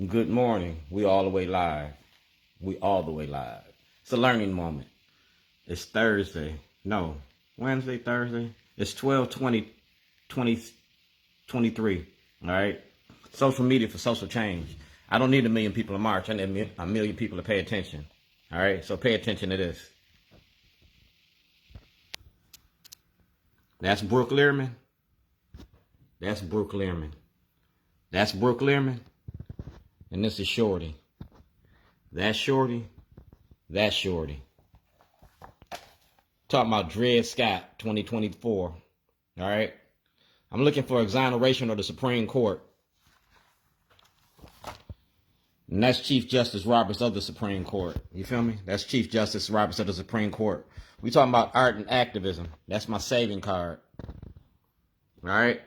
Good morning. We all the way live. We all the way live. It's a learning moment. It's Thursday. No, Wednesday, Thursday. It's 12/20/2023. All right. Social media for social change. I don't need 1 million people to march. I need 1 million people to pay attention. All right. So pay attention to this. That's Brooke Learman. That's Brooke Learman. That's Brooke Learman. And this is Shorty. That's Shorty. That's Shorty. Talking about Dred Scott, 2024. All right. I'm looking for exoneration of the Supreme Court. And that's Chief Justice Roberts of the Supreme Court. You feel me? That's Chief Justice Roberts of the Supreme Court. We talking about art and activism. That's my saving card. All right.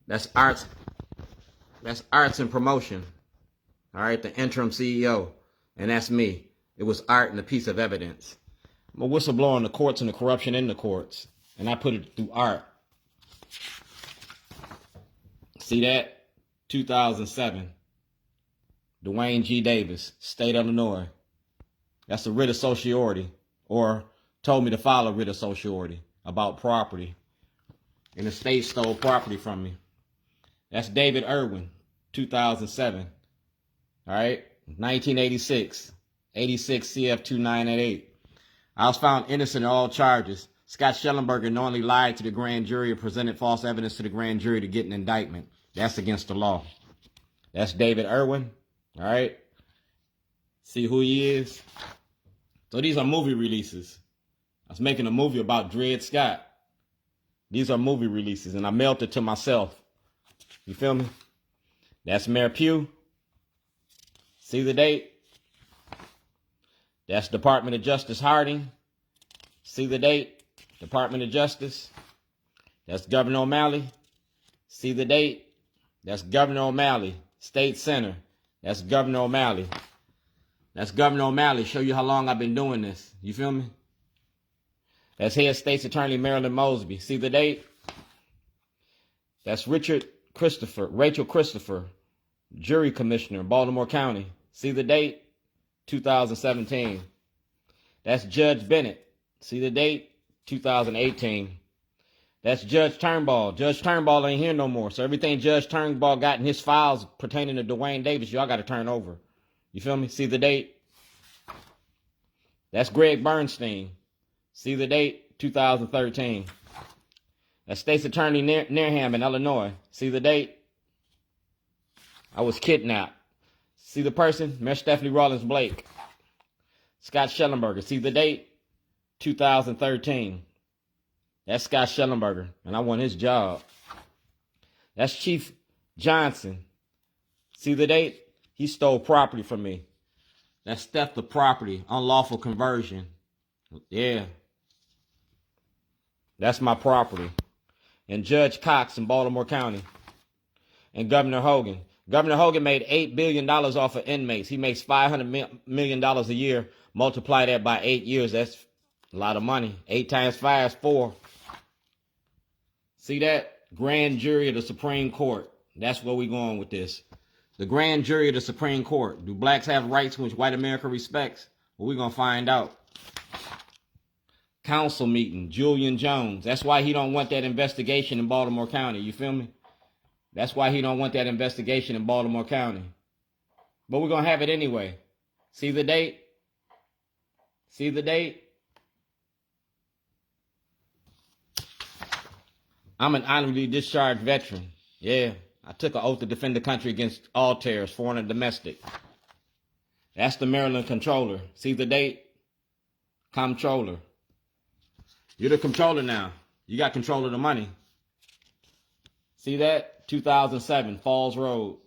That's arts. That's arts and promotion. All right. The interim CEO. And that's me. It was art and a piece of evidence. I'm a whistleblower on the courts and the corruption in the courts. And I put it through art. See that? 2007. Dwayne G. Davis, State Illinois. That's a writ of certiorari, or told me to file a writ of certiorari about property. And the state stole property from me. That's David Irwin, 2007. All right, 1986, 86 CF 2988. I was found innocent of all charges. Scott Shellenberger knowingly lied to the grand jury and presented false evidence to the grand jury to get an indictment. That's against the law. That's David Irwin. All right. See who he is? So these are movie releases. I was making a movie about Dred Scott. These are movie releases, and I mailed it to myself. You feel me? That's Mayor Pugh. See the date? That's Department of Justice Hardin. See the date? Department of Justice. That's Governor O'Malley. See the date? That's Governor O'Malley. State Center. That's Governor O'Malley. That's Governor O'Malley. Show you how long I've been doing this. You feel me? That's head States Attorney Marilyn Mosby. See the date? That's Rachel Christopher, Jury Commissioner, Baltimore County. See the date? 2017. That's Judge Bennett. See the date? 2018. That's Judge Turnbull. Judge Turnbull ain't here no more. So everything Judge Turnbull got in his files pertaining to Dwayne Davis, y'all got to turn over. You feel me? See the date? That's Greg Bernstein. See the date? 2013. That's States Attorney Nearham in Illinois. See the date? I was kidnapped. See the person? Mayor Stephanie Rawlins Blake. Scott Shellenberger. See the date? 2013. That's Scott Shellenberger, and I want his job. That's Chief Johnson. See the date? He stole property from me. That's theft of property, unlawful conversion. Yeah. That's my property. And Judge Cox in Baltimore County. And Governor Hogan. Governor Hogan made $8 billion off of inmates. He makes $500 million a year. Multiply that by 8 years. That's a lot of money. 8 times 5 is 4. See that? Grand jury of the Supreme Court. That's where we're going with this. The grand jury of the Supreme Court. Do blacks have rights which white America respects? Well, we're going to find out. Council meeting. Julian Jones. That's why he don't want that investigation in Baltimore County. You feel me? That's why he don't want that investigation in Baltimore County. But we're going to have it anyway. See the date? See the date? I'm an honorably discharged veteran. Yeah, I took an oath to defend the country against all terrors, foreign and domestic. That's the Maryland Controller. See the date? Comptroller. You're the controller now. You got control of the money. See that? 2007, Falls Road.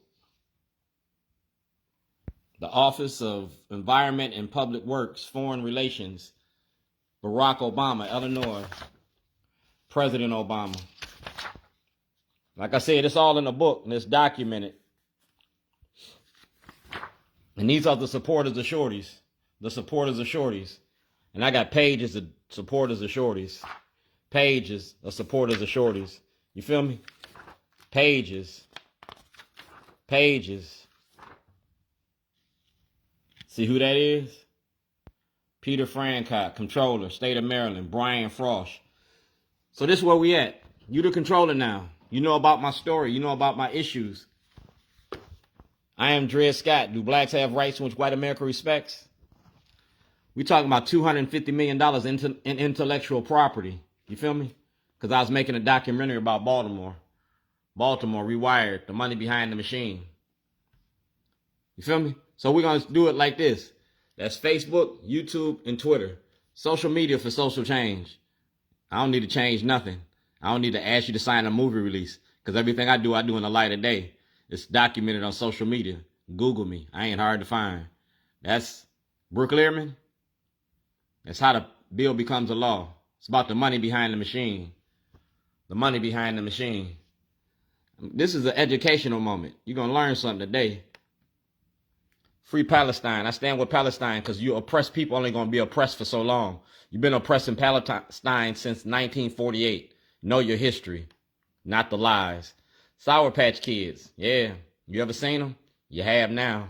The Office of Environment and Public Works, Foreign Relations. Barack Obama, Illinois. President Obama. Like I said, it's all in the book and it's documented. And these are the supporters of shorties. The supporters of shorties. And I got pages of supporters of shorties. Pages of supporters of shorties. You feel me? Pages. Pages. See who that is? Peter Francock, controller, state of Maryland, Brian Frost. So this is where we at. You the controller now. You know about my story. You know about my issues. I am Dred Scott. Do blacks have rights which white America respects? We talking about $250 million in intellectual property. You feel me? Because I was making a documentary about Baltimore. Baltimore Rewired, the money behind the machine. You feel me? So we're going to do it like this. That's Facebook, YouTube, and Twitter. Social media for social change. I don't need to change nothing. I don't need to ask you to sign a movie release. Because everything I do in the light of day. It's documented on social media. Google me. I ain't hard to find. That's Brooke Learman. That's how the bill becomes a law. It's about the money behind the machine. The money behind the machine. This is an educational moment. You're going to learn something today. Free Palestine. I stand with Palestine because you oppressed people only going to be oppressed for so long. You've been oppressing Palestine since 1948. Know your history, not the lies. Sour Patch Kids. Yeah. You ever seen them? You have now.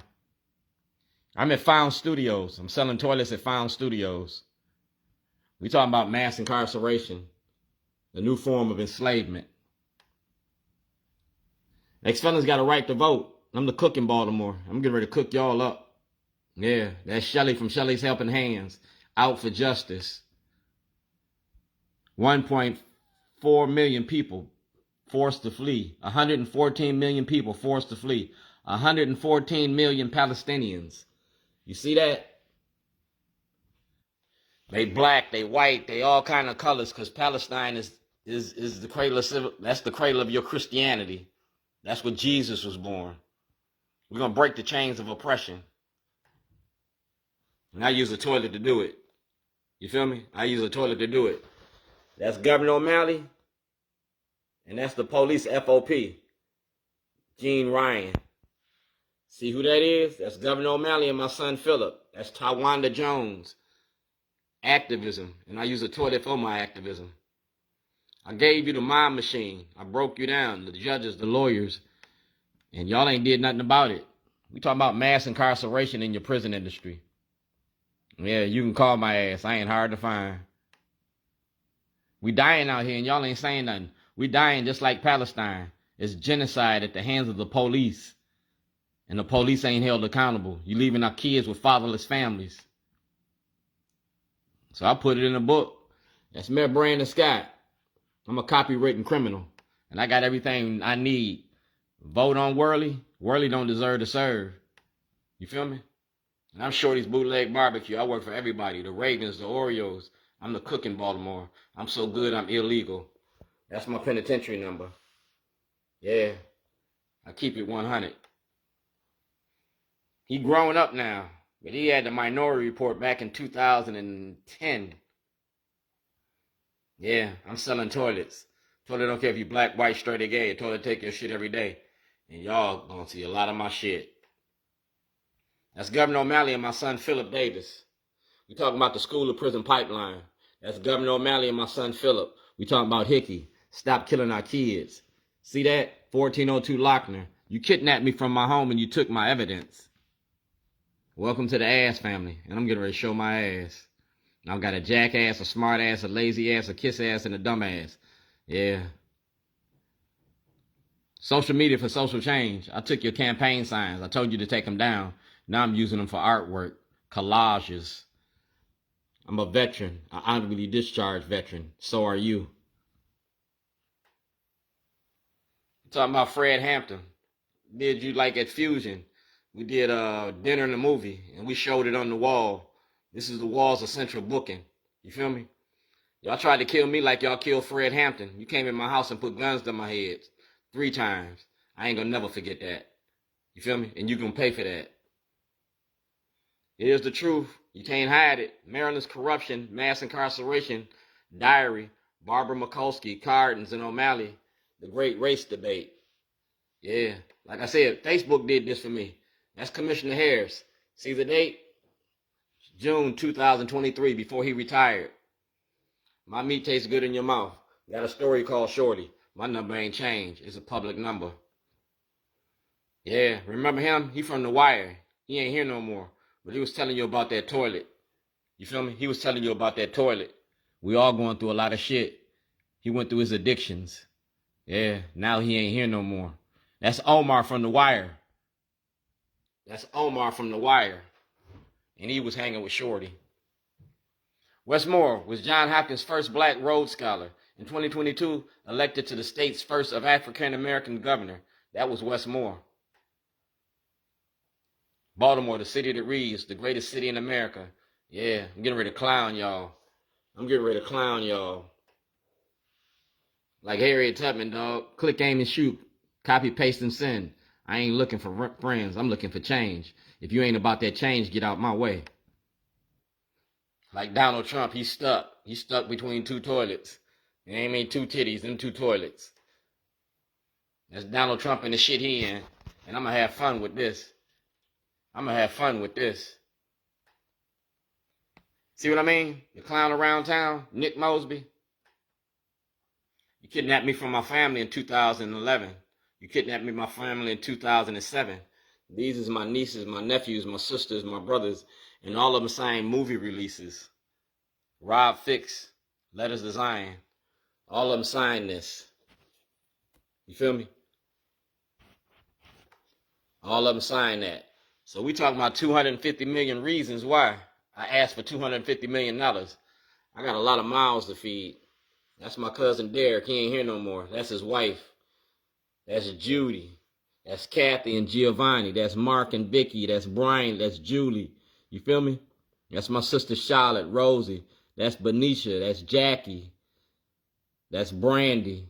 I'm at Found Studios. I'm selling toilets at Found Studios. We talking about mass incarceration. The new form of enslavement. Ex-felons got a right to vote. I'm the cook in Baltimore. I'm getting ready to cook y'all up. Yeah, that's Shelly from Shelly's Helping Hands. Out for justice. 1.4 million people forced to flee. 114 million people forced to flee. 114 million Palestinians. You see that? They black, they white, they all kind of colors because Palestine is the cradle of civil. That's the cradle of your Christianity. That's where Jesus was born. We're going to break the chains of oppression. And I use a toilet to do it. You feel me? I use a toilet to do it. That's Gov.O'Malley. And that's the police FOP. Gene Ryan. See who that is? That's Gov.O'Malley and my son Philip. That's Tawanda Jones. Activism. And I use a toilet for my activism. I gave you the mind machine. I broke you down. The judges, the lawyers. And y'all ain't did nothing about it. We talking about mass incarceration in your prison industry. Yeah, you can call my ass. I ain't hard to find. We dying out here and y'all ain't saying nothing. We dying just like Palestine. It's genocide at the hands of the police. And the police ain't held accountable. You leaving our kids with fatherless families. So I put it in a book. That's Mayor Brandon Scott. I'm a copywritten criminal. And I got everything I need. Vote on Worley. Worley don't deserve to serve. You feel me? And I'm Shorty's Bootleg Barbecue. I work for everybody. The Ravens, the Oreos. I'm the cook in Baltimore. I'm so good, I'm illegal. That's my penitentiary number. Yeah. I keep it 100. He grown up now. But he had the Minority Report back in 2010. Yeah, I'm selling toilets. Toilet don't care if you black, white, straight, or gay. Toilet take your shit every day. And y'all gonna see a lot of my shit. That's Gov.O'Malley and my son Philip Davis. We talking about the school to prison pipeline. That's Gov.O'Malley and my son Philip. We talking about Hickey. Stop killing our kids. See that? 1402 Lochner. You kidnapped me from my home and you took my evidence. Welcome to the ass family. And I'm getting ready to show my ass. I've got a jackass, a smart ass, a lazy ass, a kiss ass, and a dumb ass. Yeah. Social media for social change. I took your campaign signs. I told you to take them down. Now I'm using them for artwork, collages. I'm a veteran, an honorably discharged veteran. So are you. Talking about Fred Hampton. Did you like at Fusion? We did dinner in the movie, and we showed it on the wall. This is the walls of central booking. You feel me? Y'all tried to kill me like y'all killed Fred Hampton. You came in my house and put guns to my head 3 times. I ain't gonna never forget that. You feel me? And you gonna pay for that. Here's the truth. You can't hide it. Maryland's corruption, mass incarceration, diary, Barbara Mikulski, Hardin, and O'Malley, the great race debate. Yeah, like I said, Facebook did this for me. That's Commissioner Harris. See the date? June 2023, before he retired. My meat tastes good in your mouth. Got a story called Shorty. My number ain't changed. It's a public number. Yeah, remember him? He from The Wire. He ain't here no more. But he was telling you about that toilet. You feel me? He was telling you about that toilet. We all going through a lot of shit. He went through his addictions. Yeah, now he ain't here no more. That's Omar from The Wire. That's Omar from The Wire. And he was hanging with Shorty. Wes Moore was John Hopkins' first black Rhodes Scholar. In 2022, elected to the state's first of African-American governor. That was Wes Moore. Baltimore, the city that reads, the greatest city in America. Yeah, I'm getting ready to clown y'all. Like Harriet Tubman, dog. Click, aim, and shoot. Copy, paste, and send. I ain't looking for friends. I'm looking for change. If you ain't about that change, get out my way. Like Donald Trump, he's stuck. He's stuck between two toilets. It ain't made two titties, them two toilets. That's Donald Trump and the shit he in. And I'm going to have fun with this. See what I mean? The clown around town, Nick Mosby. You kidnapped me from my family in 2011. You kidnapped me from my family in 2007. These is my nieces, my nephews, my sisters, my brothers, and all of them signed movie releases. Rob Fix, Letters to Zion. All of them signed this. You feel me? All of them signed that. So we talking about 250 million reasons why I asked for $250 million. I got a lot of mouths to feed. That's my cousin Derek. He ain't here no more. That's his wife. That's Judy. That's Kathy and Giovanni. That's Mark and Vicky. That's Brian. That's Julie. You feel me? That's my sister Charlotte, Rosie. That's Benicia. That's Jackie. That's Brandy.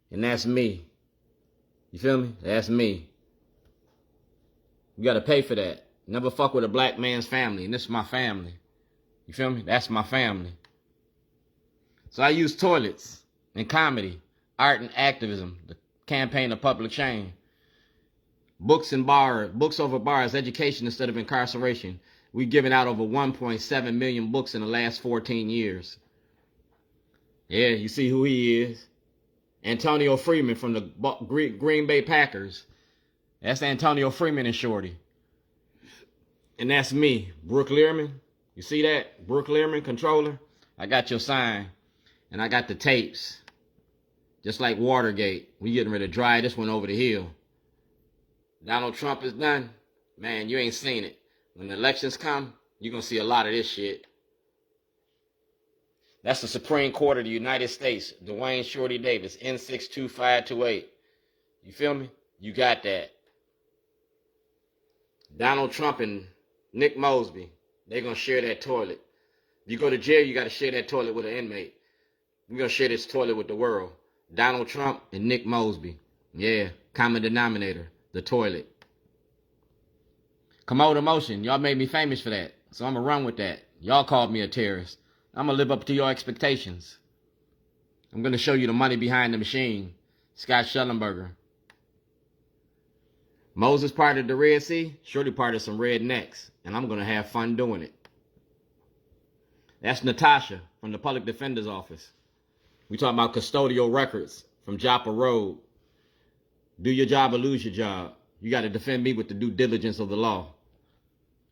And that's me. You feel me? That's me. You got to pay for that. Never fuck with a black man's family. And this is my family. You feel me? That's my family. So I use toilets in comedy, art and activism, the campaign of public shame. Books and bars, books over bars, education instead of incarceration. We've given out over 1.7 million books in the last 14 years. Yeah, you see who he is. Antonio Freeman from the Green Bay Packers. That's Antonio Freeman and Shorty. And that's me, Brooke Learman. You see that? Brooke Learman, controller. I got your sign. And I got the tapes. Just like Watergate. We getting ready to drive this one over the hill. Donald Trump is done. Man, you ain't seen it. When the elections come, you're going to see a lot of this shit. That's the Supreme Court of the United States. Dwayne Shorty Davis, N62528. You feel me? You got that. Donald Trump and Nick Mosby, they're going to share that toilet. If you go to jail, you got to share that toilet with an inmate. We're going to share this toilet with the world. Donald Trump and Nick Mosby. Yeah, common denominator, the toilet. Commode motion, y'all made me famous for that. So I'm going to run with that. Y'all called me a terrorist. I'm going to live up to your expectations. I'm going to show you the money behind the machine. Scott Shellenberger. Moses parted the Red Sea. Shorty parted some rednecks. And I'm going to have fun doing it. That's Natasha from the Public Defender's Office. We talking about custodial records from Joppa Road. Do your job or lose your job. You got to defend me with the due diligence of the law.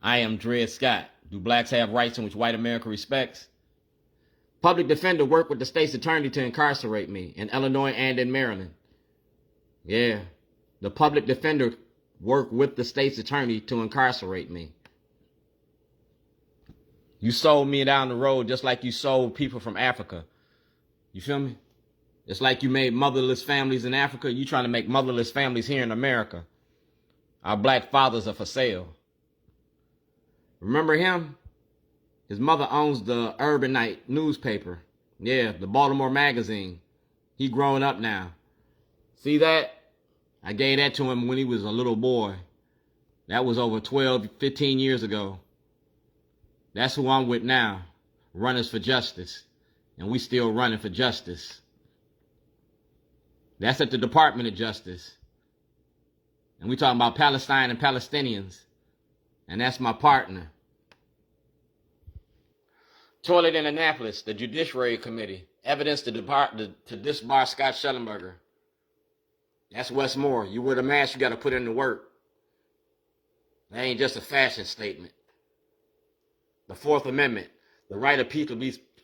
I am Dred Scott. Do blacks have rights in which white America respects? Public defender worked with the state's attorney to incarcerate me in Illinois and in Maryland. Yeah, the public defender worked with the state's attorney to incarcerate me. You sold me down the road just like you sold people from Africa. You feel me? It's like you made motherless families in Africa. You trying to make motherless families here in America. Our black fathers are for sale. Remember him? His mother owns the Urbanite newspaper. Yeah, the Baltimore Magazine. He growing up now. See that? I gave that to him when he was a little boy. That was over 12, 15 years ago. That's who I'm with now. Runners for justice. And we still running for justice. That's at the Department of Justice. And we talking about Palestine and Palestinians. And that's my partner. Toilet in Annapolis, the Judiciary Committee. Evidence to disbar Scott Shellenberger. That's Wes Moore. You wear the mask, you got to put in the work. That ain't just a fashion statement. The Fourth Amendment, the right of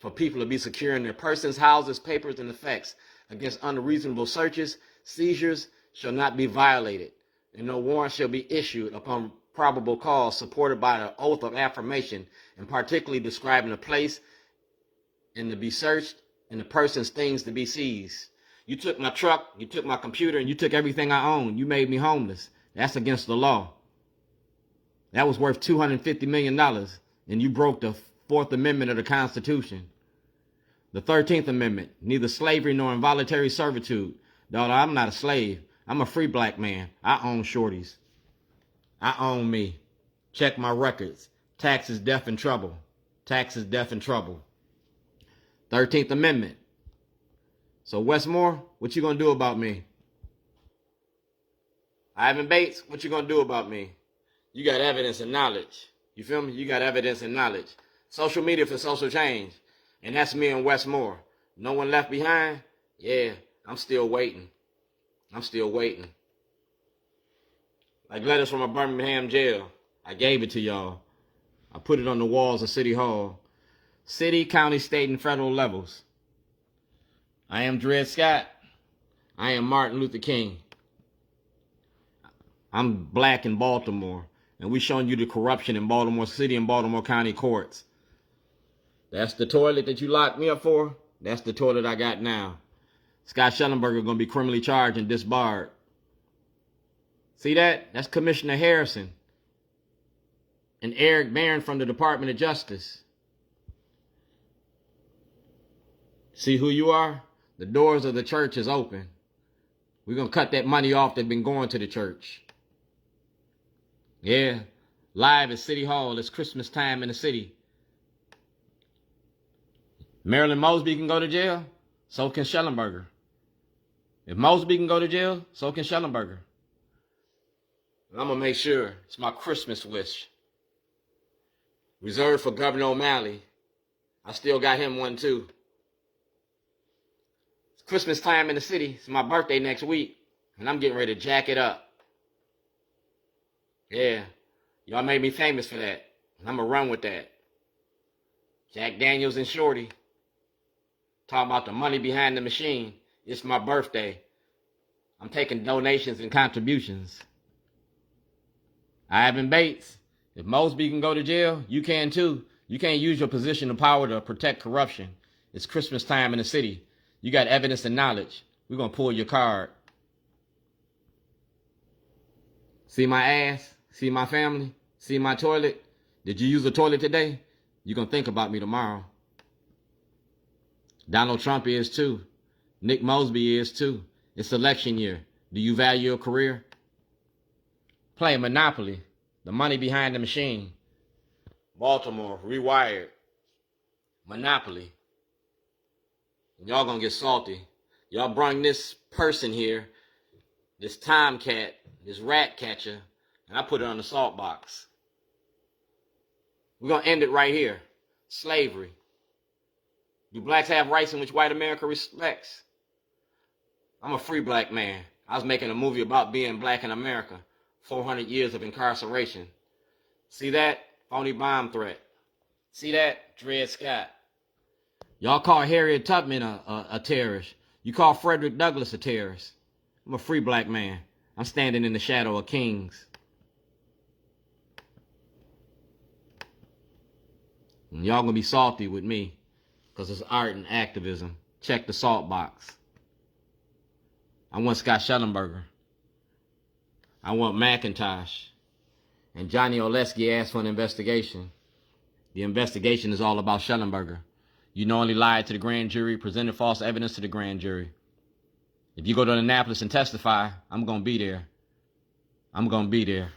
for people to be secure in their persons, houses, papers, and effects against unreasonable searches, seizures shall not be violated, and no warrant shall be issued upon probable cause supported by the oath of affirmation, and particularly describing the place and to be searched and the person's things to be seized. You took my truck, you took my computer, and you took everything I own. You made me homeless. That's against the law. That was worth $250 million, and you broke the Fourth Amendment of the Constitution. The 13th Amendment, neither slavery nor involuntary servitude. Daughter, I'm not a slave. I'm a free black man. I own shorties. I own me. Check my records. Taxes, death, and trouble. Taxes, death, and trouble. 13th Amendment. So Westmore, what you gonna do about me? Ivan Bates, what you gonna do about me? You got evidence and knowledge. You feel me? You got evidence and knowledge. Social media for social change. And that's me and Westmore. No one left behind? Yeah, I'm still waiting. I'm still waiting. Like letters from a Birmingham jail. I gave it to y'all. I put it on the walls of City Hall. City, county, state, and federal levels. I am Dred Scott. I am Martin Luther King. I'm black in Baltimore. And we showing you the corruption in Baltimore City and Baltimore County courts. That's the toilet that you locked me up for. That's the toilet I got now. Scott Shellenberger going to be criminally charged and disbarred. See that? That's Commissioner Harrison. And Eric Barron from the Department of Justice. See who you are? The doors of the church is open. We're going to cut that money off that's been going to the church. Yeah. Live at City Hall. It's Christmas time in the city. Marilyn Mosby can go to jail. So can Shellenberger. If Mosby can go to jail, so can Shellenberger. And I'm going to make sure it's my Christmas wish. Reserved for Gov.O'Malley. I still got him one too. It's Christmas time in the city. It's my birthday next week. And I'm getting ready to jack it up. Yeah. Y'all made me famous for that. And I'm going to run with that. Jack Daniels and Shorty. Talking about the money behind the machine. It's my birthday. I'm taking donations and contributions. Ivan Bates. If Mosby can go to jail, you can too. You can't use your position of power to protect corruption. It's Christmas time in the city. You got evidence and knowledge. We're going to pull your card. See my ass? See my family? See my toilet? Did you use the toilet today? You're going to think about me tomorrow. Donald Trump is too. Nick Mosby is too. It's election year. Do you value your career? Play Monopoly. The money behind the machine. Baltimore, rewired. Monopoly. Y'all gonna get salty. Y'all bring this person here, this tomcat, this rat catcher, and I put it on the salt box. We're gonna end it right here. Slavery. Do blacks have rights in which white America respects? I'm a free black man. I was making a movie about being black in America. 400 years of incarceration. See that? Phony bomb threat. See that? Dred Scott. Y'all call Harriet Tubman a terrorist. You call Frederick Douglass a terrorist. I'm a free black man. I'm standing in the shadow of kings. And y'all gonna be salty with me because it's art and activism. Check the salt box. I want Scott Shellenberger. I want McIntosh. And Johnny Oleski asked for an investigation. The investigation is all about Shellenberger. You knowingly lied to the grand jury, presented false evidence to the grand jury. If you go to Annapolis and testify, I'm going to be there. I'm going to be there.